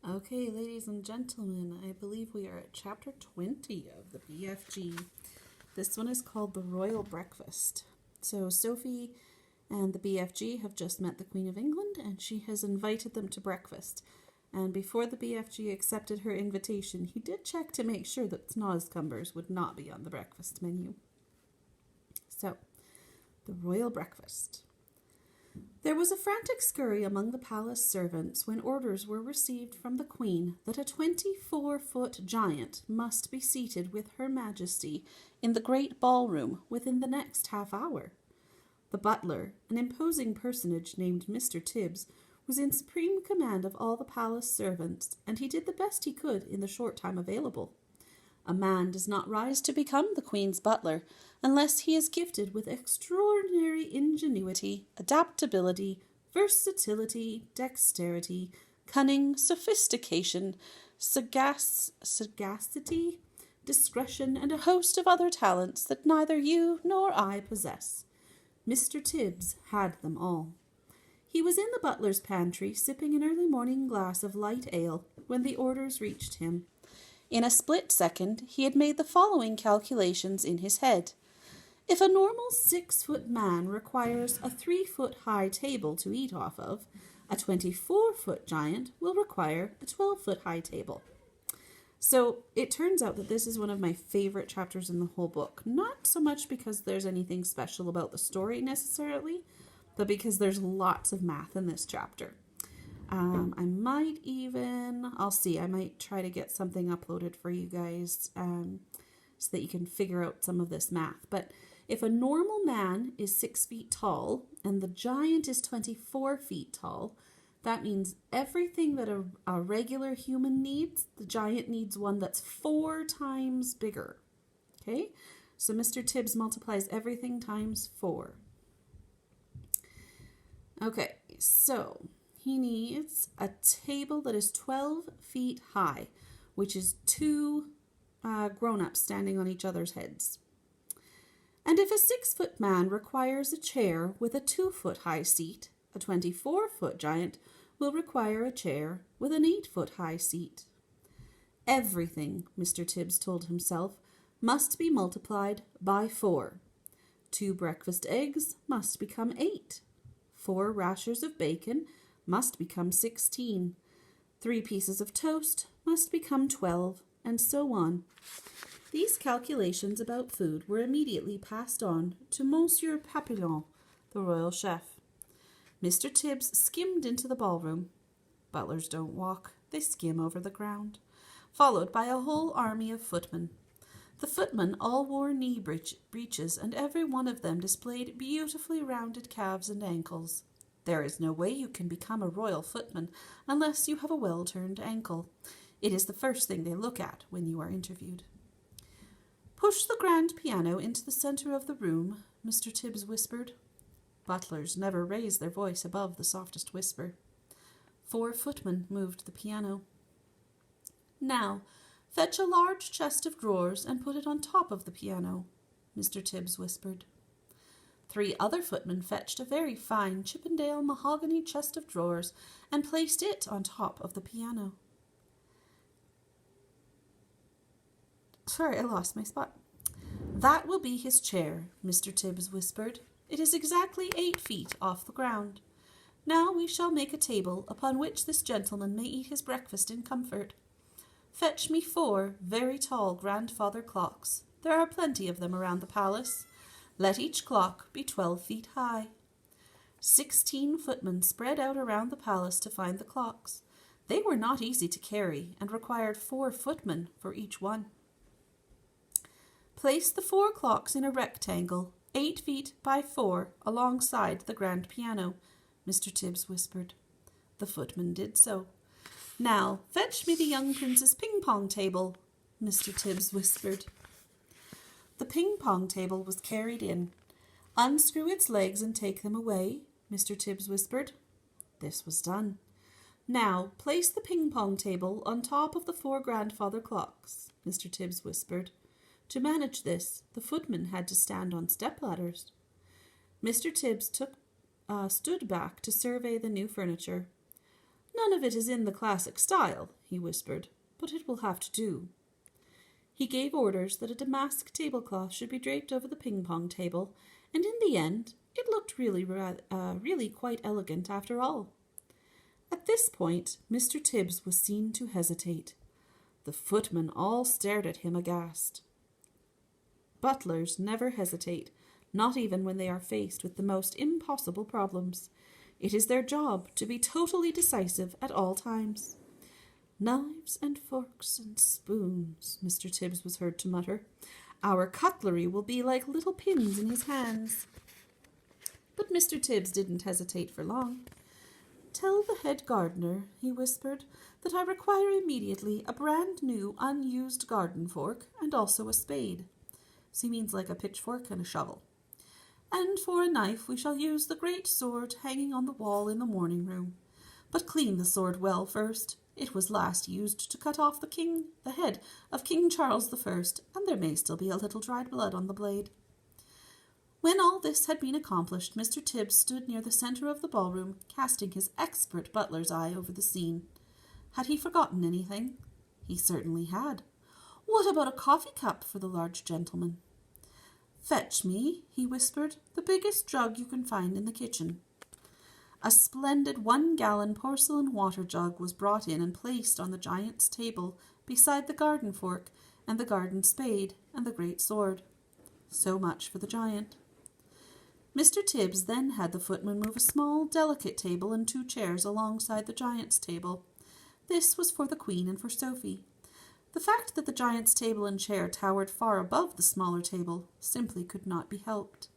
Okay, ladies and gentlemen, I believe we are at chapter 20 of the BFG. This one is called The Royal Breakfast. So Sophie and the BFG have just met the Queen of England and she has invited them to breakfast. And before the BFG accepted her invitation, he did check to make sure that Snozzcumbers would not be on the breakfast menu. So, the Royal Breakfast. There was a frantic scurry among the palace servants when orders were received from the Queen that a 24-foot giant must be seated with Her Majesty in the great ballroom within the next half hour. The butler, an imposing personage named Mr. Tibbs, was in supreme command of all the palace servants, and he did the best he could in the short time available. A man does not rise to become the Queen's butler unless he is gifted with extraordinary ingenuity, adaptability, versatility, dexterity, cunning, sophistication, sagacity, discretion, and a host of other talents that neither you nor I possess. Mr. Tibbs had them all. He was in the butler's pantry, sipping an early morning glass of light ale, when the orders reached him. In a split second, he had made the following calculations in his head. If a normal 6-foot man requires a 3-foot-high table to eat off of, a 24-foot giant will require a 12-foot-high table. So it turns out that this is one of my favorite chapters in the whole book. Not so much because there's anything special about the story necessarily, but because there's lots of math in this chapter. I'll see, I might try to get something uploaded for you guys so that you can figure out some of this math. But if a normal man is 6 feet tall and the giant is 24 feet tall, that means everything that a regular human needs, the giant needs one that's 4 times bigger. Okay, so Mr. Tibbs multiplies everything times 4. Okay, so he needs a table that is 12 feet high, which is 2 grown-ups standing on each other's heads. And if a 6-foot man requires a chair with a 2-foot-high seat, a 24-foot giant will require a chair with an 8-foot-high seat. Everything, Mr. Tibbs told himself, must be multiplied by 4. 2 breakfast eggs must become 8. 4 rashers of bacon must become 16. 3 pieces of toast must become 12, and so on. These calculations about food were immediately passed on to Monsieur Papillon, the royal chef. Mr. Tibbs skimmed into the ballroom. Butlers don't walk, they skim over the ground, followed by a whole army of footmen. The footmen all wore knee breeches, and every one of them displayed beautifully rounded calves and ankles. There is no way you can become a royal footman unless you have a well-turned ankle. It is the first thing they look at when you are interviewed. Push the grand piano into the centre of the room, Mr. Tibbs whispered. Butlers never raise their voice above the softest whisper. 4 footmen moved the piano. Now, fetch a large chest of drawers and put it on top of the piano, Mr. Tibbs whispered. 3 other footmen fetched a very fine Chippendale mahogany chest of drawers and placed it on top of the piano. Sorry, I lost my spot. That will be his chair, Mr. Tibbs whispered. It is exactly 8 feet off the ground. Now we shall make a table upon which this gentleman may eat his breakfast in comfort. Fetch me 4 very tall grandfather clocks. There are plenty of them around the palace. Let each clock be 12 feet high. 16 footmen spread out around the palace to find the clocks. They were not easy to carry and required 4 footmen for each one. Place the 4 clocks in a rectangle, 8 feet by 4, alongside the grand piano, Mr. Tibbs whispered. The footman did so. Now, fetch me the young prince's ping-pong table, Mr. Tibbs whispered. The ping-pong table was carried in. Unscrew its legs and take them away, Mr. Tibbs whispered. This was done. Now, place the ping-pong table on top of the 4 grandfather clocks, Mr. Tibbs whispered. To manage this, the footman had to stand on step-ladders. Mr. Tibbs stood back to survey the new furniture. None of it is in the classic style, he whispered, but it will have to do. He gave orders that a damask tablecloth should be draped over the ping-pong table, and in the end it looked really quite elegant after all. At this point, Mr. Tibbs was seen to hesitate. The footmen all stared at him aghast. Butlers never hesitate, not even when they are faced with the most impossible problems. It is their job to be totally decisive at all times. "Knives and forks and spoons," Mr. Tibbs was heard to mutter. "Our cutlery will be like little pins in his hands." But Mr. Tibbs didn't hesitate for long. "Tell the head gardener," he whispered, "that I require immediately a brand new unused garden fork and also a spade." So he means like a pitchfork and a shovel. "And for a knife we shall use the great sword hanging on the wall in the morning room. But clean the sword well first. It was last used to cut off the head of King Charles I, and there may still be a little dried blood on the blade." When all this had been accomplished, Mr. Tibbs stood near the centre of the ballroom, casting his expert butler's eye over the scene. Had he forgotten anything? He certainly had. What about a coffee cup for the large gentleman? "Fetch me," he whispered, "the biggest jug you can find in the kitchen." A splendid 1-gallon porcelain water jug was brought in and placed on the giant's table beside the garden fork and the garden spade and the great sword. So much for the giant. Mr. Tibbs then had the footman move a small, delicate table and 2 chairs alongside the giant's table. This was for the Queen and for Sophie. The fact that the giant's table and chair towered far above the smaller table simply could not be helped.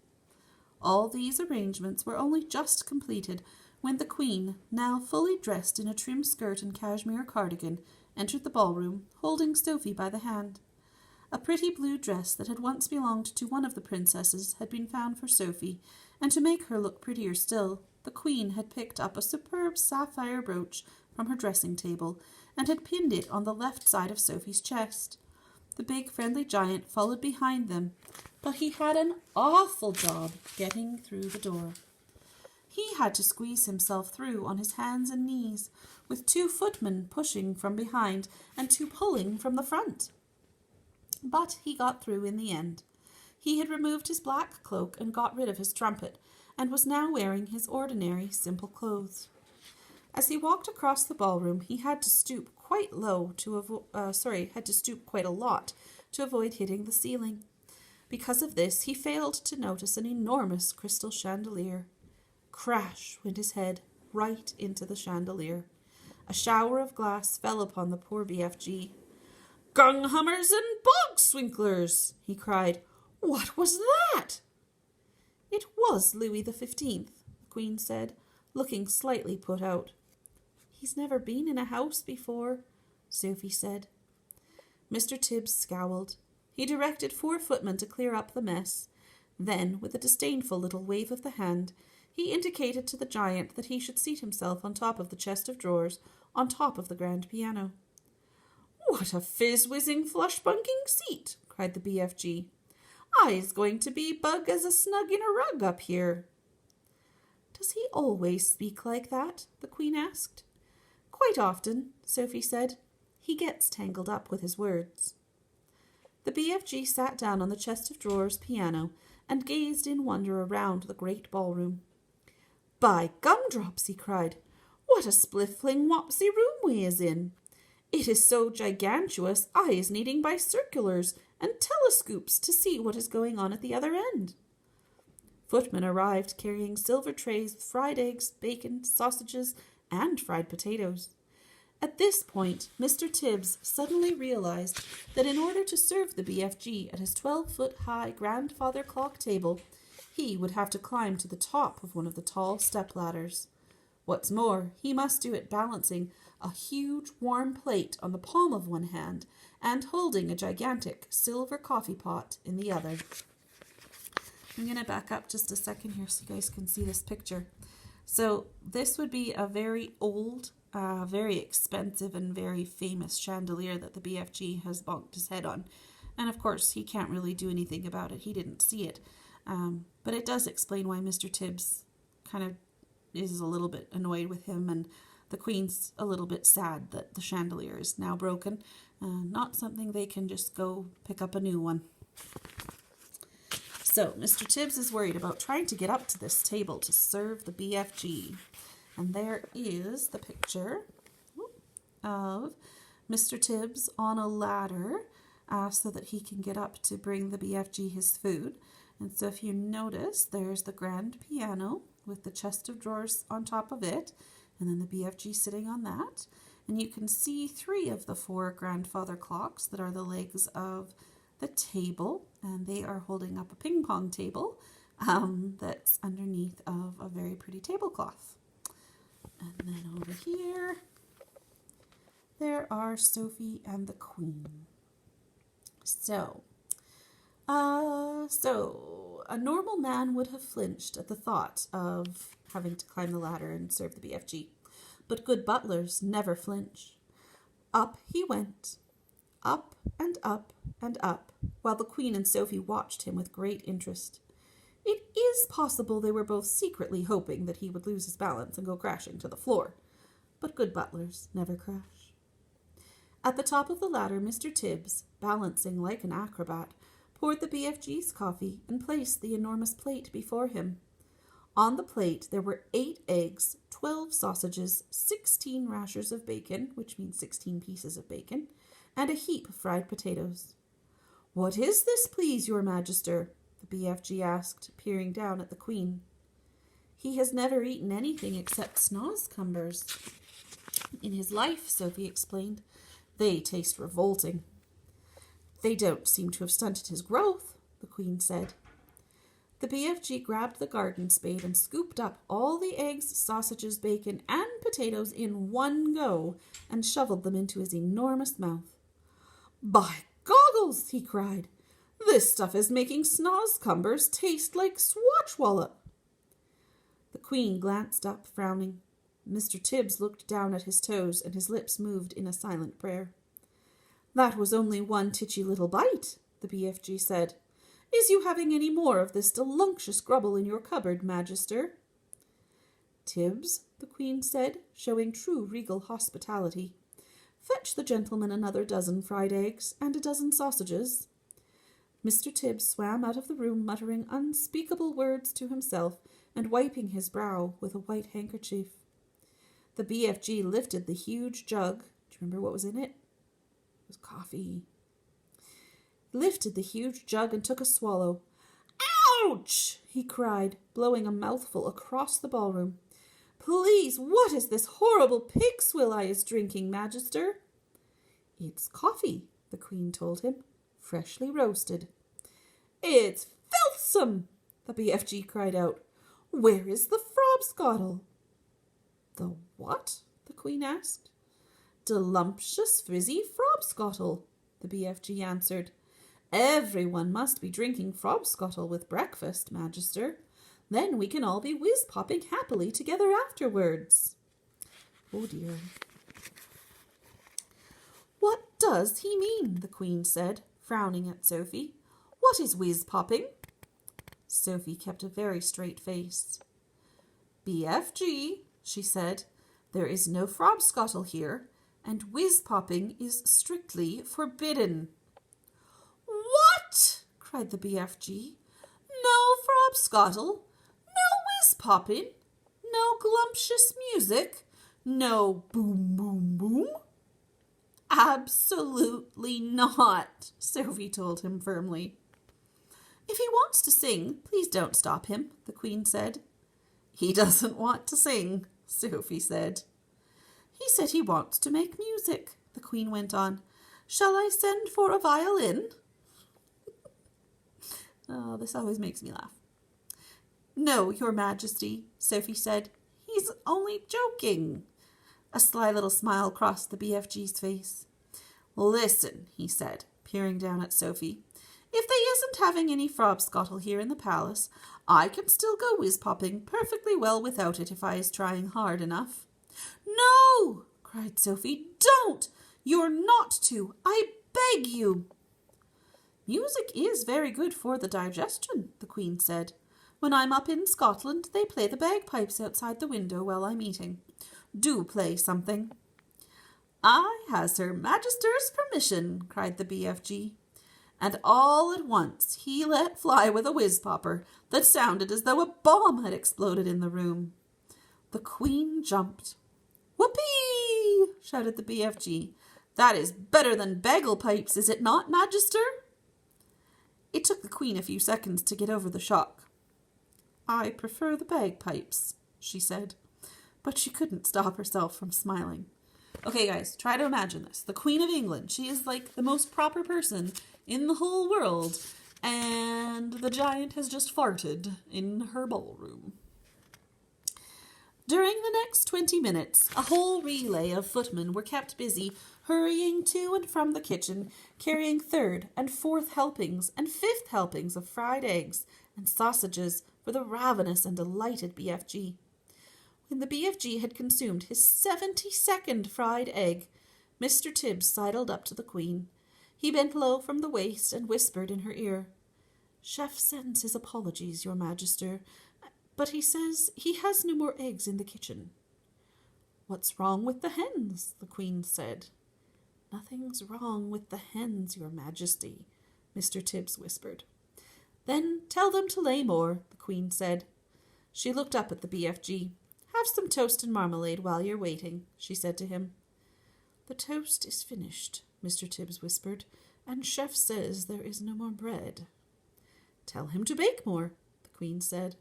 All these arrangements were only just completed when the Queen, now fully dressed in a trim skirt and cashmere cardigan, entered the ballroom, holding Sophie by the hand. A pretty blue dress that had once belonged to one of the princesses had been found for Sophie, and to make her look prettier still, the Queen had picked up a superb sapphire brooch from her dressing table and had pinned it on the left side of Sophie's chest. The big friendly giant followed behind them, but he had an awful job getting through the door. He had to squeeze himself through on his hands and knees, with 2 footmen pushing from behind and 2 pulling from the front. But he got through in the end. He had removed his black cloak and got rid of his trumpet, and was now wearing his ordinary, simple clothes. As he walked across the ballroom, he had to stoop quite a lot to avoid hitting the ceiling. Because of this, he failed to notice an enormous crystal chandelier. Crash went his head right into the chandelier. A shower of glass fell upon the poor BFG. "Gunghummers and bog-swinklers!" he cried. "What was that?" "It was Louis XV, the Queen said, looking slightly put out. "He's never been in a house before," Sophie said. Mr. Tibbs scowled. He directed 4 footmen to clear up the mess. Then, with a disdainful little wave of the hand, he indicated to the giant that he should seat himself on top of the chest of drawers, on top of the grand piano. "What a fizz-whizzing, flush-bunking seat!" cried the BFG. "I's going to be bug as a snug in a rug up here." "Does he always speak like that?" the Queen asked. "Quite often," Sophie said. "He gets tangled up with his words." The BFG sat down on the chest of drawers piano and gazed in wonder around the great ballroom. "By gumdrops," he cried, "what a spliffling wopsy room we is in! It is so gigantuous I is needing bicirculars and telescoops to see what is going on at the other end." Footmen arrived carrying silver trays with fried eggs, bacon, sausages, and fried potatoes. At this point, Mr. Tibbs suddenly realized that in order to serve the BFG at his 12-foot-high grandfather clock table, he would have to climb to the top of one of the tall stepladders. What's more, he must do it balancing a huge warm plate on the palm of one hand and holding a gigantic silver coffee pot in the other. I'm going to back up just a second here so you guys can see this picture. So this would be a very old, very expensive and very famous chandelier that the BFG has bonked his head on. And of course, he can't really do anything about it. He didn't see it. But it does explain why Mr. Tibbs kind of is a little bit annoyed with him and The Queen's a little bit sad that the chandelier is now broken. Not something they can just go pick up a new one. So Mr. Tibbs is worried about trying to get up to this table to serve the BFG. And there is the picture of Mr. Tibbs on a ladder so that he can get up to bring the BFG his food. And so if you notice, there's the grand piano with the chest of drawers on top of it, and then the BFG sitting on that. And you can see 3 of the 4 grandfather clocks that are the legs of the table, and they are holding up a ping pong table that's underneath of a very pretty tablecloth. And then over here, there are Sophie and the Queen. So a normal man would have flinched at the thought of having to climb the ladder and serve the BFG. But good butlers never flinch. Up he went, up and up and up, while the Queen and Sophie watched him with great interest. It is possible they were both secretly hoping that he would lose his balance and go crashing to the floor. But good butlers never crash. At the top of the ladder, Mr. Tibbs, balancing like an acrobat, poured the BFG's coffee and placed the enormous plate before him. On the plate there were 8 eggs, 12 sausages, 16 rashers of bacon, which means 16 pieces of bacon, and a heap of fried potatoes. "What is this, please, your Magister?" the BFG asked, peering down at the Queen. "He has never eaten anything except snozzcumbers in his life," Sophie explained. "They taste revolting." "They don't seem to have stunted his growth," the Queen said. The BFG grabbed the garden spade and scooped up all the eggs, sausages, bacon, and potatoes in one go and shoveled them into his enormous mouth. "By goggles!" he cried. "This stuff is making snozzcumbers taste like swatchwallop." The Queen glanced up, frowning. Mr. Tibbs looked down at his toes, and his lips moved in a silent prayer. "That was only one titchy little bite," the BFG said. "Is you having any more of this delunctious grubble in your cupboard, Magister?" "Tibbs," the Queen said, showing true regal hospitality, "fetch the gentleman another dozen fried eggs and a dozen sausages." Mr. Tibbs swam out of the room, muttering unspeakable words to himself and wiping his brow with a white handkerchief. The BFG lifted the huge jug. Do you remember what was in it? It was coffee. Lifted the huge jug and took a swallow. "Ouch!" he cried, blowing a mouthful across the ballroom. "Please, what is this horrible pig swill I is drinking, Magister?" "It's coffee," the Queen told him, "freshly roasted." "It's filthsome!" the BFG cried out. "Where is the frobscottle?" "The what?" the Queen asked. "Delumptious frizzy frobscottle," the BFG answered. "Everyone must be drinking frobscottle with breakfast, Magister. Then we can all be whiz-popping happily together afterwards." Oh dear. "What does he mean?" the Queen said, frowning at Sophie. "What is whiz-popping?" Sophie kept a very straight face. "BFG," she said, "there is no frobscottle here, and whiz-popping is strictly forbidden." "What?" cried the BFG. "No frobscottle? No whiz-popping? No glumptious music? No boom, boom, boom?" "Absolutely not," Sophie told him firmly. "If he wants to sing, please don't stop him," the Queen said. "He doesn't want to sing," Sophie said. "He said he wants to make music," the Queen went on. "Shall I send for a violin?" Oh, this always makes me laugh. "No, Your Majesty," Sophie said. "He's only joking." A sly little smile crossed the BFG's face. "Listen," he said, peering down at Sophie. "If they isn't having any frobscottle here in the palace, I can still go whiz-popping perfectly well without it if I is trying hard enough." "No!" cried Sophie. "Don't! You're not to! I beg you!" "Music is very good for the digestion," the Queen said. "When I'm up in Scotland, they play the bagpipes outside the window while I'm eating. Do play something." "I has Her Magister's permission," cried the BFG. And all at once he let fly with a whiz-popper that sounded as though a bomb had exploded in the room. The Queen jumped. "Whoopee!" shouted the BFG. "That is better than baglepipes, is it not, Magister?" It took the Queen a few seconds to get over the shock. "I prefer the bagpipes," she said, but she couldn't stop herself from smiling. Okay, guys, try to imagine this. The Queen of England, she is like the most proper person in the whole world, and the giant has just farted in her ballroom. During the next 20 minutes, a whole relay of footmen were kept busy hurrying to and from the kitchen, carrying third and fourth helpings and fifth helpings of fried eggs and sausages for the ravenous and delighted BFG. When the BFG had consumed his 72nd fried egg, Mr. Tibbs sidled up to the Queen. He bent low from the waist and whispered in her ear, "Chef sends his apologies, Your Magister, but he says he has no more eggs in the kitchen." "What's wrong with the hens?" the Queen said. "Nothing's wrong with the hens, Your Majesty," Mr. Tibbs whispered. "Then tell them to lay more," the Queen said. She looked up at the BFG. "Have some toast and marmalade while you're waiting," she said to him. "The toast is finished," Mr. Tibbs whispered, "and Chef says there is no more bread." "Tell him to bake more," the Queen said.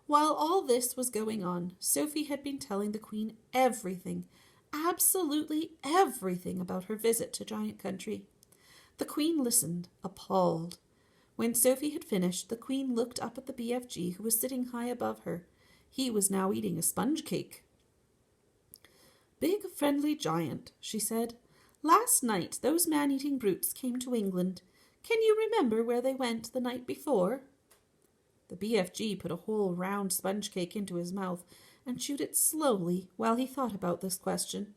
While all this was going on, Sophie had been telling the Queen everything, absolutely everything about her visit to Giant Country. The Queen listened, appalled. When Sophie had finished, the Queen looked up at the BFG, who was sitting high above her. He was now eating a sponge cake. "Big friendly giant," she said. "Last night those man-eating brutes came to England. Can you remember where they went the night before?" The BFG put a whole round sponge cake into his mouth and chewed it slowly while he thought about this question.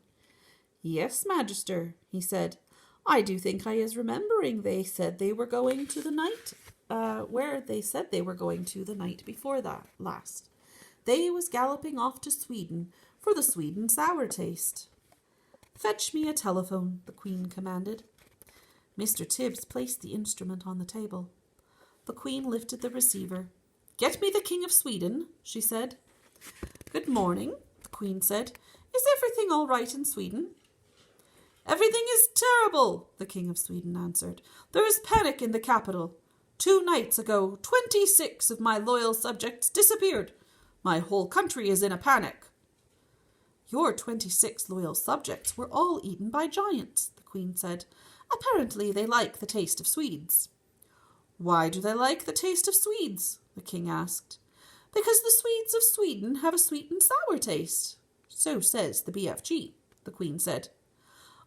"Yes, Magister," he said. "I do think I is remembering they said they were going to the night, where they said they were going to the night before that last. They was galloping off to Sweden for the Sweden sour taste." "Fetch me a telephone," the Queen commanded. Mr. Tibbs placed the instrument on the table. The Queen lifted the receiver. "Get me the King of Sweden," she said. "Good morning," the Queen said. "Is everything all right in Sweden?" "Everything is terrible," the King of Sweden answered. "There is panic in the capital. 2 nights ago, 26 of my loyal subjects disappeared. My whole country is in a panic." "Your 26 loyal subjects were all eaten by giants," the Queen said. "Apparently they like the taste of Swedes." "Why do they like the taste of Swedes?" the King asked. "Because the Swedes of Sweden have a sweet and sour taste. So says the BFG, the Queen said.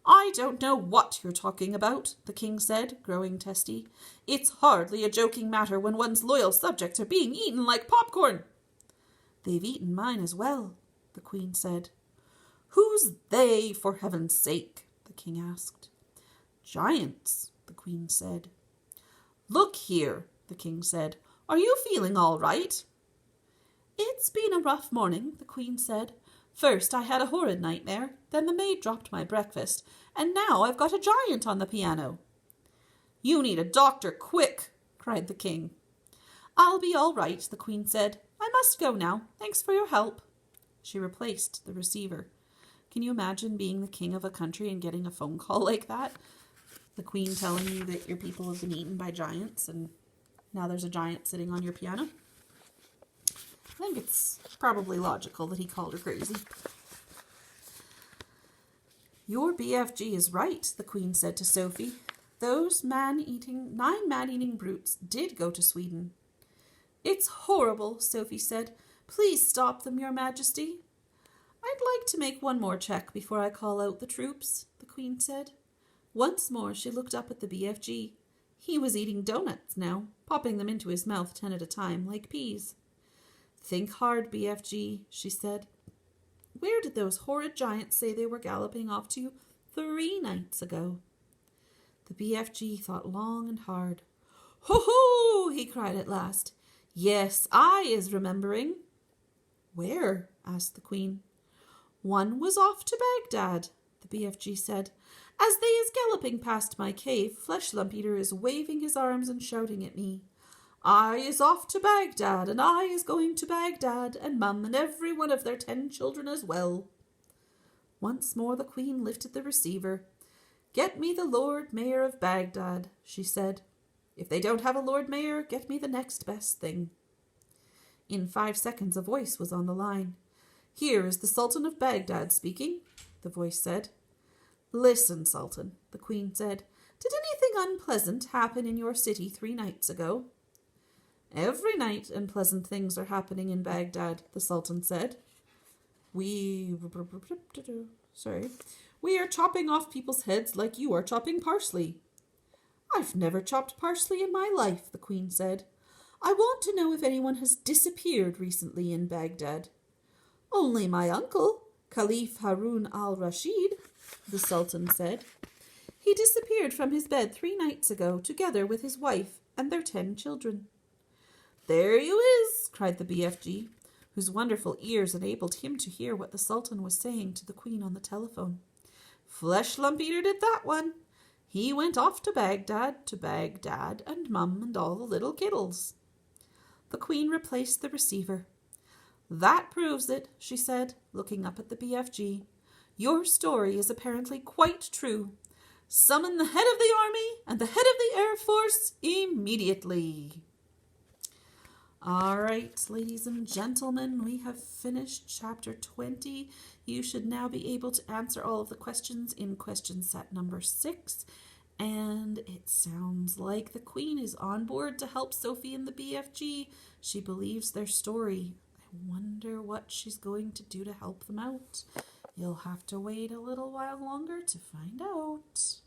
"I don't know what you're talking about," the King said, growing testy. "It's hardly a joking matter when one's loyal subjects are being eaten like popcorn." "They've eaten mine as well," the Queen said. "Who's they, for heaven's sake?" the King asked. "Giants," the Queen said. "Look here," the King said. "Are you feeling all right?" "It's been a rough morning," the Queen said. "First I had a horrid nightmare, then the maid dropped my breakfast, and now I've got a giant on the piano." "You need a doctor, quick!" cried the King. "I'll be all right," the Queen said. "I must go now. Thanks for your help." She replaced the receiver. Can you imagine being the king of a country and getting a phone call like that? The Queen telling you that your people have been eaten by giants and now there's a giant sitting on your piano? I think it's probably logical that he called her crazy. "Your BFG is right," the Queen said to Sophie. "Those 9 man-eating brutes did go to Sweden." "It's horrible," Sophie said. "Please stop them, Your Majesty." "I'd like to make one more check before I call out the troops," the Queen said. Once more she looked up at the BFG. He was eating donuts now, popping them into his mouth 10 at a time, like peas. "Think hard, BFG," she said. "Where did those horrid giants say they were galloping off to 3 nights ago?" The BFG thought long and hard. "Ho-ho!" he cried at last. "Yes, I is remembering." "Where?" asked the Queen. One was off to Baghdad, the BFG said. As they is galloping past my cave, Flesh Lump Eater is waving his arms and shouting at me. I is off to Baghdad, and I is going to Baghdad, and Mum and every one of their 10 children as well. Once more the Queen lifted the receiver. Get me the Lord Mayor of Baghdad, she said. If they don't have a Lord Mayor, get me the next best thing. In 5 seconds a voice was on the line. Here is the Sultan of Baghdad speaking, the voice said. Listen, Sultan, the Queen said. Did anything unpleasant happen in your city 3 nights ago? Every night unpleasant things are happening in Baghdad, the Sultan said. We are chopping off people's heads like you are chopping parsley. I've never chopped parsley in my life, the Queen said. I want to know if anyone has disappeared recently in Baghdad. Only my uncle, Caliph Harun al-Rashid, the Sultan said. He disappeared from his bed 3 nights ago, together with his wife and their 10 children. There you is, cried the BFG, whose wonderful ears enabled him to hear what the Sultan was saying to the Queen on the telephone. Flesh Lump Eater did that one. He went off to Baghdad, and Mum and all the little kiddles. The Queen replaced the receiver. That proves it, she said, looking up at the BFG. Your story is apparently quite true. Summon the head of the army and the head of the Air Force immediately. All right, ladies and gentlemen, we have finished chapter 20. You should now be able to answer all of the questions in question set number 6. And it sounds like the Queen is on board to help Sophie and the BFG. She believes their story. I wonder what she's going to do to help them out. You'll have to wait a little while longer to find out.